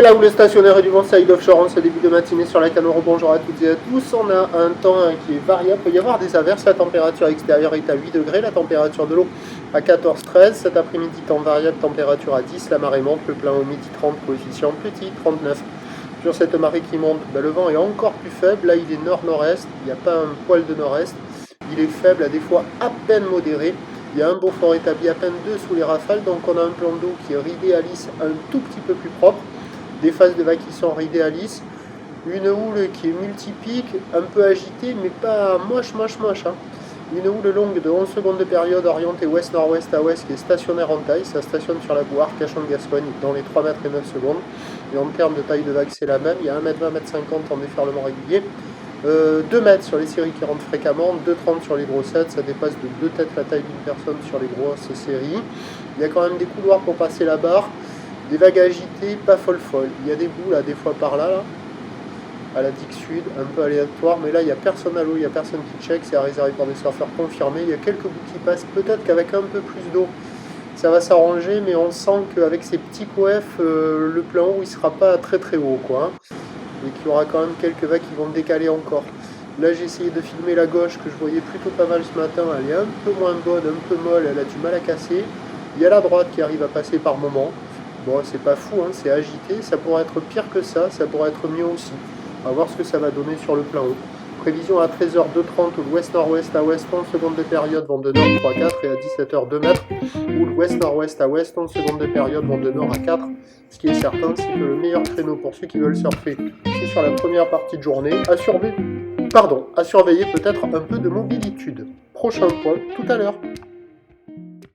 là où le stationnaire est du vent, side offshore en ce début de matinée sur la Canoro. Bonjour à toutes et à tous. On a un temps qui est variable. Il peut y avoir des averses. La température extérieure est à 8 degrés. La température de l'eau à 14-13. Cet après-midi, temps variable, température à 10. La marée monte. Le plein au midi 30, coefficient petit 39. Sur cette marée qui monte, le vent est encore plus faible. Là, il est nord-nord-est. Il n'y a pas un poil de nord-est. Il est faible, à des fois à peine modéré. Il y a un beau fort établi à peine 2 sous les rafales. Donc, on a un plan d'eau qui est ridé à lisse, un tout petit peu plus propre. Des phases de vagues qui sont ridées à lisse, une houle qui est multipique, un peu agitée, mais pas moche. Hein. Une houle longue de 11 secondes de période orientée ouest-nord-ouest à ouest qui est stationnaire en taille, ça stationne sur la boue Arcachon-Gascogne dans les 3 mètres et 9 secondes. Et en termes de taille de vague, c'est la même, il y a 1m20, 1m50 en déferlement régulier, 2 mètres sur les séries qui rentrent fréquemment, 2,30 sur les grossettes, ça dépasse de 2 têtes la taille d'une personne sur les grosses séries. Il y a quand même des couloirs pour passer la barre. Des vagues agitées, pas folle. Il y a des bouts là, des fois par là, à la digue sud, un peu aléatoire, mais là il n'y a personne à l'eau, il n'y a personne qui check, c'est réservé par des surfeurs confirmés. Il y a quelques bouts qui passent, peut-être qu'avec un peu plus d'eau, ça va s'arranger, mais on sent qu'avec ces petits coefs, le plein haut il sera pas très haut, quoi. Et qu'il y aura quand même quelques vagues qui vont décaler encore. Là j'ai essayé de filmer la gauche que je voyais plutôt pas mal ce matin, elle est un peu moins bonne, un peu molle, elle a du mal à casser. Il y a la droite qui arrive à passer par moment. Bon, c'est pas fou, hein, c'est agité, ça pourrait être pire que ça pourrait être mieux aussi. On va voir ce que ça va donner sur le plein haut. Prévision à 13h 2,30 où l'ouest-nord-ouest à ouest, 11 secondes de période vont de nord 3,4 et à 17h 2 mètres où l'ouest-nord-ouest à ouest, 11 secondes de période vont de nord à 4. Ce qui est certain, c'est que le meilleur créneau pour ceux qui veulent surfer, c'est sur la première partie de journée, à surveiller peut-être un peu de mobilitude. Prochain point, tout à l'heure.